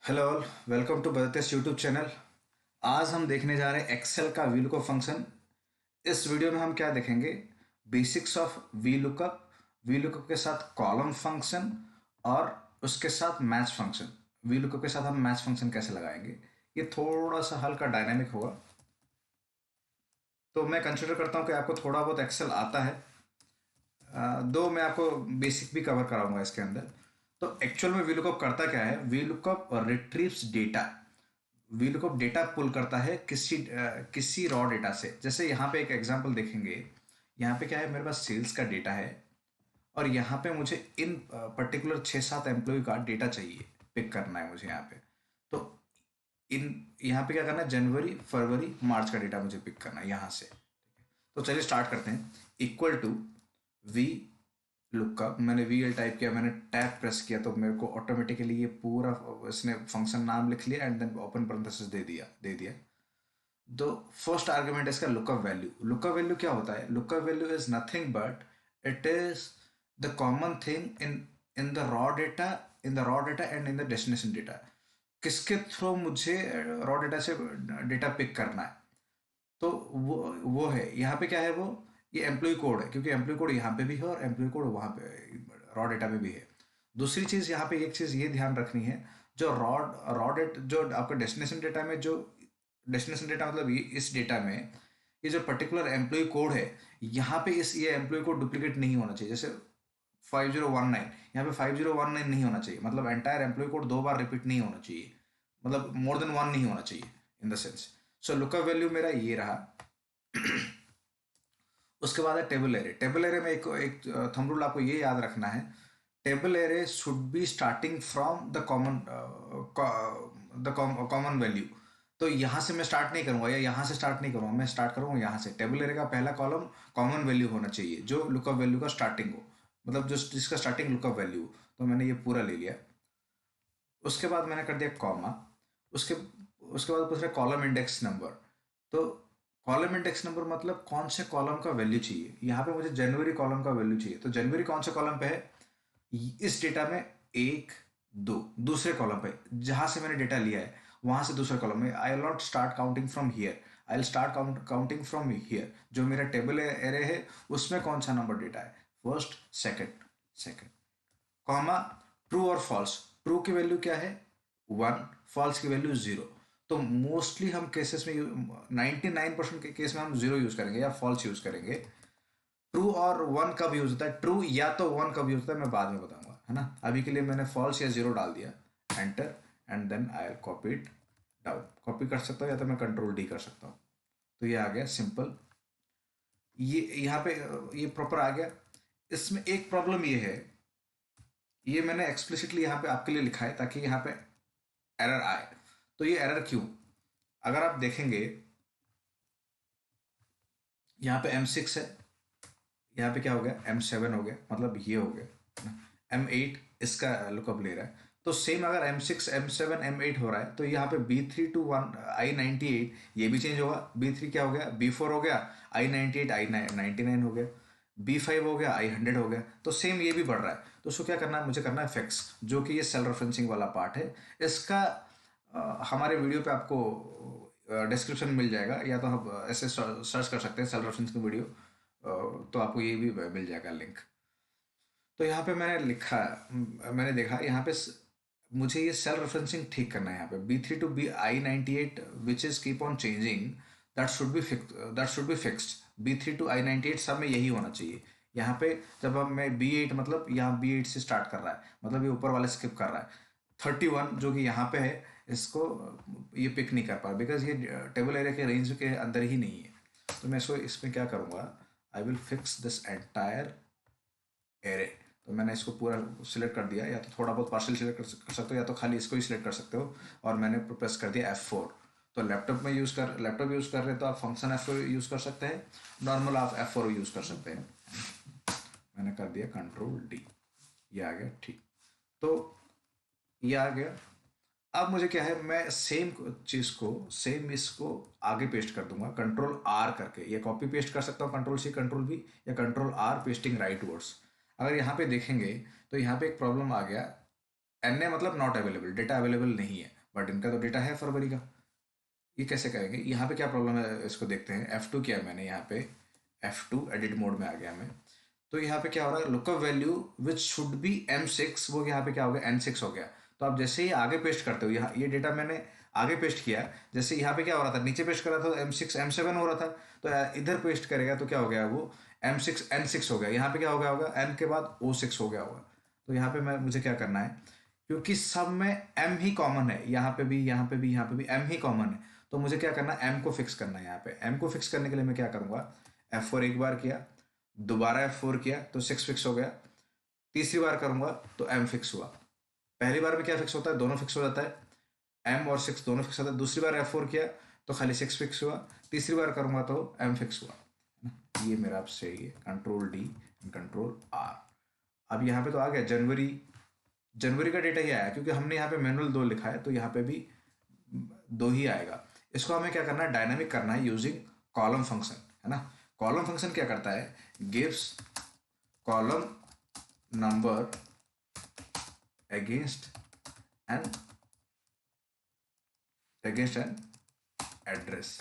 Hello all, welcome to बदतेस YouTube channel. आज हम देखने जा रहे हैं एक्सेल का वी लुकअप फंक्शन। इस वीडियो में हम क्या देखेंगे? बेसिक्स ऑफ वी लुकअप के साथ कॉलम फंक्शन और उसके साथ मैच फंक्शन। वी लुकअप के साथ हम मैच फंक्शन कैसे लगाएंगे, ये थोड़ा सा हल्का डायनामिक होगा। तो मैं कंसिडर करता हूँ कि आपको थोड़ा बहुत एक्सेल आता है। दो मैं आपको बेसिक भी कवर कराऊंगा इसके अंदर। तो एक्चुअल में वी लुकअप करता क्या है? V lookup retrieves data. V lookup data pull करता है किसी रॉ डेटा से। जैसे यहाँ पे एक एग्जांपल देखेंगे। यहाँ पे क्या है, मेरे पास सेल्स का डेटा है और यहाँ पे मुझे इन पर्टिकुलर 6-7 एम्प्लॉय का डेटा चाहिए, पिक करना है मुझे यहाँ पे। तो इन यहाँ पे क्या करना है, जनवरी फरवरी मार्च का डेटा मुझे पिक करना है यहाँ से। तो चलिए स्टार्ट करते हैं। इक्वल टू वी लुकअप, मैंने वी एल टाइप किया, मैंने टैब प्रेस किया तो मेरे को ऑटोमेटिकली ये पूरा इसने फंक्शन नाम लिख लिया एंड देन ओपन पैरेंथेसिस दे दिया। तो फर्स्ट आर्गुमेंट है इसका लुकअप वैल्यू। लुकअप वैल्यू क्या होता है? Lookup value is nothing but it is the common thing in the raw data, and in the destination data. किसके थ्रू मुझे रॉ डेटा से डेटा पिक करना है? तो वो है यहाँ पे क्या है, वो ये एम्प्लॉय कोड है, क्योंकि एम्प्लॉय कोड यहाँ पे भी है और एम्प्लॉय कोड वहाँ पे रॉ डेटा में भी है। दूसरी चीज़ यहाँ पे एक चीज़ ये ध्यान रखनी है, जो रॉ डेट जो आपका डेस्टिनेशन डेटा में, जो डेस्टिनेशन डेटा मतलब ये इस डेटा में ये जो पर्टिकुलर एम्प्लॉय कोड है, यहाँ पे इस ये एम्प्लॉय कोड डुप्लीकेट नहीं होना चाहिए। जैसे 5019, यहाँ पे 5019 नहीं होना चाहिए, मतलब एंटायर एम्प्लॉय कोड दो बार रिपीट नहीं होना चाहिए, मतलब मोर देन वन नहीं होना चाहिए in the sense. So lookup value मेरा ये रहा। उसके बाद है टेबल एरे। टेबल एरे में एक थंब रूल आपको ये याद रखना है, table array should be starting from the common value. तो यहाँ से मैं स्टार्ट नहीं करूँगा या यहाँ से स्टार्ट नहीं करूँगा, मैं स्टार्ट करूँगा यहाँ से। टेबल एरे का पहला कॉलम कॉमन वैल्यू होना चाहिए, जो लुकअप वैल्यू का स्टार्टिंग हो, मतलब जो जिसका स्टार्टिंग लुकअप वैल्यू हो। तो मैंने ये पूरा ले लिया। उसके बाद मैंने कर दिया कॉमा। उसके उसके बाद पूछ रहा कॉलम इंडेक्स नंबर। तो कॉलम इंडेक्स नंबर मतलब कौन से कॉलम का वैल्यू चाहिए। यहाँ पे मुझे जनवरी कॉलम का वैल्यू चाहिए, तो जनवरी कौन से कॉलम पे है? इस डेटा में एक दो, दूसरे कॉलम पे जहां से मैंने डेटा लिया है वहां से दूसरे कॉलम में। I will not start counting from here, I will start counting from here. जो मेरा टेबल एरे है उसमें कौन सा नंबर डेटा है, फर्स्ट सेकंड कॉमा। ट्रू और फॉल्स, ट्रू की वैल्यू क्या है 1, फॉल्स की वैल्यू 0। तो मोस्टली हम केसेस में 99% के केस में हम 0 यूज करेंगे या फॉल्स यूज करेंगे। ट्रू और 1 कब यूज होता है, ट्रू या तो 1 कब यूज होता है मैं बाद में बताऊंगा, है ना। अभी के लिए मैंने फॉल्स या 0 डाल दिया, enter, and then I will copy it down. Copy कर सकता हूँ या तो मैं कंट्रोल डी कर सकता हूँ। तो ये आ गया सिंपल, ये यहाँ पे ये प्रॉपर आ गया। इसमें एक प्रॉब्लम ये है, ये मैंने एक्सप्लिसिटली यहाँ पे आपके लिए लिखा है ताकि यहाँ पे एरर आए। तो ये एरर क्यों? अगर आप देखेंगे यहाँ पे M6 है, यहाँ पे क्या हो गया M7 हो गया, मतलब ये हो गया M8 इसका लुकअप ले रहा है। तो सेम अगर M6 M7 M8 हो रहा है तो यहाँ पे B3 to 1 I98 ये भी चेंज होगा। B3 क्या हो गया, B4 हो गया, I98 I99 हो गया, B5 हो गया, I100 हो गया। तो सेम ये भी बढ़ रहा है। तो उसको क्या करना है, मुझे करना है फिक्स, जो कि ये सेल रेफरेंसिंग वाला पार्ट है। इसका हमारे वीडियो पे आपको डिस्क्रिप्शन मिल जाएगा, या तो आप ऐसे सर्च कर सकते हैं सेल रेफरेंस की वीडियो, तो आपको ये भी मिल जाएगा लिंक। तो यहाँ पे मैंने लिखा, मैंने देखा यहाँ पे मुझे ये सेल रेफरेंसिंग ठीक करना है। यहाँ पे B3 to I98 which is keep on changing, that should be fixed. B3 to I98 सब में यही होना चाहिए। यहाँ पे जब हम मैं B8, मतलब यहाँ B8 से स्टार्ट कर रहा है, मतलब ये ऊपर वाले स्किप कर रहा है। 31 जो कि यहाँ पे है, इसको ये पिक नहीं कर पा रहा बिकॉज ये टेबल एरिया के रेंज के अंदर ही नहीं है। तो मैं इसको इसमें क्या करूँगा, I will fix this entire array. तो मैंने इसको पूरा सिलेक्ट कर दिया, या तो थोड़ा बहुत पार्शियल सिलेक्ट कर सकते हो या तो खाली इसको ही सिलेक्ट कर सकते हो। और मैंने प्रेस कर दिया F4। तो लैपटॉप यूज़ कर रहे हैं तो आप फंक्शन F4 यूज़ कर सकते हैं, नॉर्मल आप F4 यूज़ कर सकते हैं। मैंने कर दिया कंट्रोल डी, ये आ गया ठीक। तो ये आ गया। अब मुझे क्या है, मैं सेम चीज़ को, सेम इसको आगे पेस्ट कर दूंगा कंट्रोल आर करके। ये कॉपी पेस्ट कर सकता हूँ कंट्रोल सी कंट्रोल बी, या control R pasting right words. अगर यहाँ पे देखेंगे तो यहाँ पे एक प्रॉब्लम आ गया, एन ए मतलब नॉट अवेलेबल, डेटा अवेलेबल नहीं है। बट इनका तो डेटा है फरवरी का, ये कैसे करेंगे? यहाँ पे क्या प्रॉब्लम है इसको देखते हैं। F2 किया मैंने यहाँ पे, F2 एडिट मोड में आ गया मैं। तो यहाँ पे क्या हो रहा है, lookup value which should be M6 वो यहाँ पे क्या हो गया, N6 हो गया। तो आप जैसे ही आगे पेस्ट करते हो, यहाँ ये डेटा मैंने आगे पेस्ट किया, जैसे यहाँ पे क्या हो रहा था, नीचे पेस्ट कर रहा था तो M6 M7 हो रहा था, तो इधर पेस्ट करेगा तो क्या हो गया, वो M6 N6 हो गया। यहाँ पे क्या हो गया होगा, N के बाद O6 हो गया होगा। तो यहाँ पे मुझे क्या करना है, क्योंकि सब में M ही कॉमन है, यहाँ पे भी यहाँ पे भी यहाँ पे भी M ही कॉमन है, तो मुझे क्या करना है, M को फिक्स करना है। यहाँ पे M को फिक्स करने के लिए मैं क्या करूँगा, F4 एक बार किया, दोबारा F4 किया तो 6 फिक्स हो गया, तीसरी बार करूँगा तो M फिक्स हुआ। पहली बार में क्या फिक्स होता है, दोनों फिक्स हो जाता है, M और 6 दोनों फिक्स होता है। दूसरी बार F4 किया तो खाली 6 फिक्स हुआ, तीसरी बार करूँगा तो M फिक्स हुआ। ये मेरा आपसे ये कंट्रोल D कंट्रोल R। अब यहाँ पे तो आ गया जनवरी, जनवरी का डेटा ही आया, क्योंकि हमने यहाँ पे मैनुअल 2 लिखा है तो यहाँ पे भी 2 ही आएगा। इसको हमें क्या करना है, डायनामिक करना है यूजिंग कॉलम फंक्शन, है ना। कॉलम फंक्शन क्या करता है, gives column number against an address.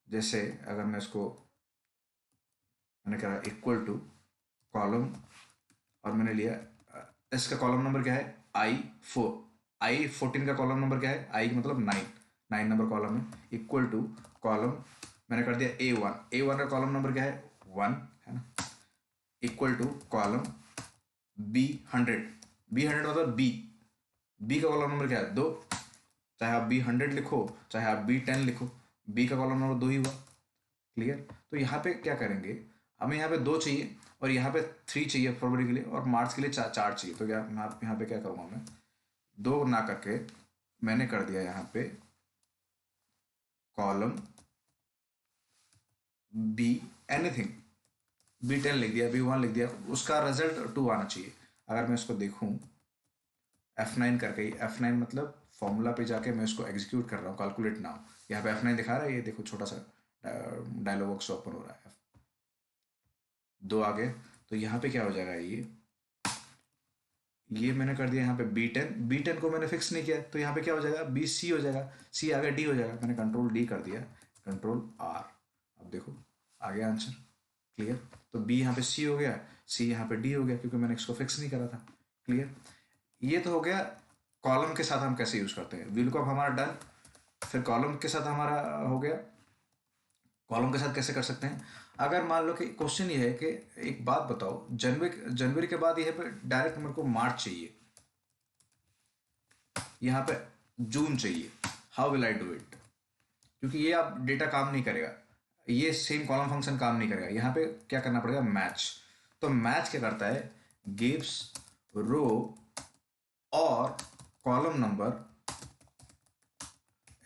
जैसे अगर मैं इसको, मैंने कहा इक्वल टू कॉलम, और मैंने लिया इसका कॉलम नंबर क्या है, I4, I14 का कॉलम नंबर क्या है, I मतलब 9 नंबर कॉलम है, इक्वल टू कॉलम मैंने कर दिया A1 का कॉलम नंबर क्या है 1, है ना, इक्वल टू कॉलम B100 मतलब B का कॉलम नंबर क्या है 2, चाहे आप B100 लिखो चाहे आप B10 लिखो, B का कॉलम नंबर 2 ही हुआ। क्लियर। तो यहाँ पे क्या करेंगे, हमें यहाँ पे 2 चाहिए और यहाँ पे 3 चाहिए फरवरी के लिए, और मार्च के लिए 4 चाहिए। तो क्या मैं यहाँ पे क्या करूँगा, मैं 2 ना करके मैंने कर दिया यहाँ पे कॉलम B एनीथिंग, B10 लिख दिया, B1 लिख दिया, उसका रिजल्ट 2 आना चाहिए। अगर मैं इसको देखूँ F9 करके, F9 मतलब फॉर्मूला पे जाके मैं इसको एग्जीक्यूट कर रहा हूँ, कैलकुलेट नाउ, यहाँ पे F9 दिखा रहा है, ये देखो छोटा सा डायलॉग बॉक्स ओपन हो रहा है, 2 आ गए। तो यहाँ पे क्या हो जाएगा, ये मैंने कर दिया यहाँ पे B10 को मैंने फिक्स नहीं किया, तो यहाँ पे क्या हो जाएगा, BC हो जाएगा, C आ गया, D हो जाएगा, मैंने कंट्रोल D कर दिया, कंट्रोल R। अब देखो आ गया आंसर। क्लियर। तो B यहाँ पे C हो गया, C यहाँ पे D हो गया, क्योंकि मैंने इसको फिक्स नहीं करा था। क्लियर। ये तो हो गया कॉलम के साथ हम कैसे यूज करते हैं, VLOOKUP हमारा डन। फिर कॉलम के साथ हमारा हो गया, कॉलम के साथ कैसे कर सकते हैं। अगर मान लो कि क्वेश्चन ये है कि एक बात बताओ, जनवरी के बाद ये पे डायरेक्ट मेरे को मार्च चाहिए, यहाँ पे जून चाहिए, how will I do it, क्योंकि ये अब डेटा काम नहीं करेगा, ये सेम कॉलम फंक्शन काम नहीं करेगा। यहाँ पे क्या करना पड़ेगा, मैच। तो मैच क्या करता है, गिव्स रो और कॉलम नंबर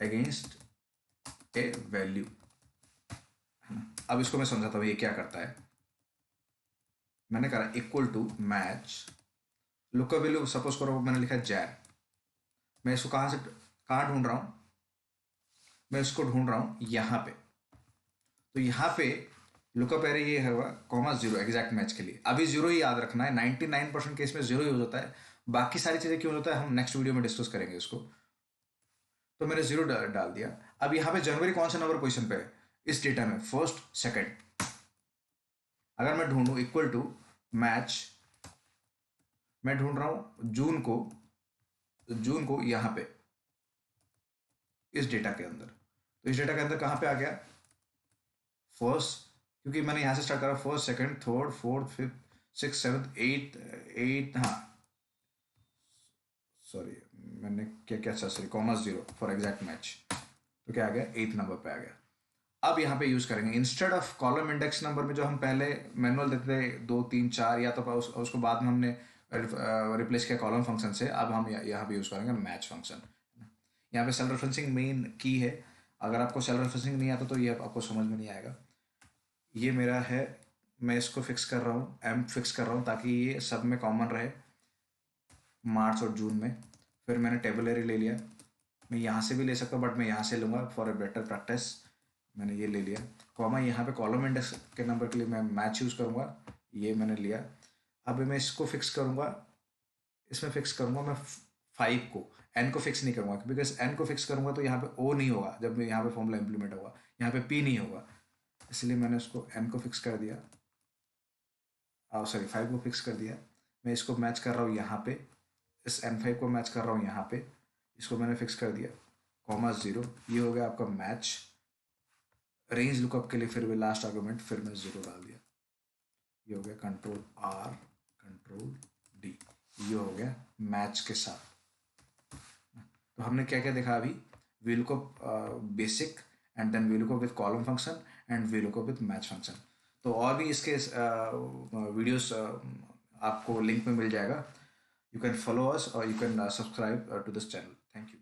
अगेंस्ट ए वैल्यू। अब इसको मैं समझाता हूँ ये क्या करता है। मैंने कहा equal to match, lookup value suppose करो मैंने लिखा जैन, मैं इसको कहाँ ढूंढ रहा हूँ, मैं इसको ढूंढ रहा हूँ यहाँ पे। तो यहाँ पे लुकअप एरे ये होगा कॉमा 0 एग्जैक्ट मैच के लिए। अभी 0 ही याद रखना है, 99% केस में 0 ही हो जाता है, बाकी सारी चीज़ें क्यों होता है हम नेक्स्ट वीडियो में डिस्कस करेंगे इसको। तो मैंने 0 डाल दिया। अब यहाँ पे जनवरी कौन सा नंबर पोजीशन पे है इस डेटा में, फर्स्ट सेकंड। अगर मैं ढूंढूं इक्वल टू मैच, मैं ढूंढ रहा हूं जून को यहाँ पे इस डेटा के अंदर। तो इस डेटा के अंदर कहाँ पे आ गया, फर्स्ट, क्योंकि मैंने यहाँ से स्टार्ट करा, first second third fourth fifth six seventh eight, हाँ सॉरी मैंने क्या क्या sorry comma 0 for exact match. तो क्या आ गया, 8th नंबर पे आ गया। अब यहाँ पे यूज करेंगे instead of column index number में, जो हम पहले मैनुअल देते थे 2 3 4, या तो उसको बाद में हमने रिप्लेस किया कॉलम फंक्शन से, अब हम यहाँ पे यूज करेंगे मैच फंक्शन। यहाँ पे सेल्फ रेफरेंसिंग मेन की है, अगर आपको सेल्फ रेफरेंसिंग नहीं आता तो ये आपको समझ में नहीं आएगा। ये मेरा है, मैं इसको फिक्स कर रहा हूँ, M फिक्स कर रहा हूँ ताकि ये सब में कॉमन रहे, मार्च और जून में। फिर मैंने टेबल एरे ले लिया, मैं यहाँ से भी ले सकता हूँ बट मैं यहाँ से लूँगा फॉर ए बेटर प्रैक्टिस। मैंने ये ले लिया, कॉमा यहाँ पे कॉलम इंडेक्स के नंबर के लिए मैं मैच यूज़ करूँगा, ये मैंने लिया। अब मैं इसको फिक्स करूँगा, इसमें फिक्स करूँगा मैं 5 को, एन को फिक्स नहीं करूँगा, बिकॉज एन को फिक्स करूँगा तो यहाँ पे ओ नहीं होगा जब यहाँ पे फॉर्मूला इंप्लीमेंट होगा, यहाँ पे पी नहीं होगा, इसलिए मैंने उसको एन को फिक्स कर दिया, सॉरी 5 को फिक्स कर दिया। मैं इसको मैच कर रहा हूँ यहाँ पे, इस N5 को मैच कर रहा हूँ यहाँ पे, इसको मैंने फिक्स कर दिया, कॉमा 0, ये हो गया आपका मैच। रेंज लुकअप के लिए फिर भी लास्ट आर्गुमेंट फिर मैं 0 डाल दिया, ये हो गया कंट्रोल R कंट्रोल D, ये हो गया मैच के साथ। तो हमने क्या क्या देखा अभी, VLOOKUP basic, and then VLOOKUP with column function, and VLOOKUP with match function. तो और भी इसके वीडियोस आपको लिंक में मिल जाएगा, यू कैन फॉलो अस और you can subscribe to this channel. Thank you.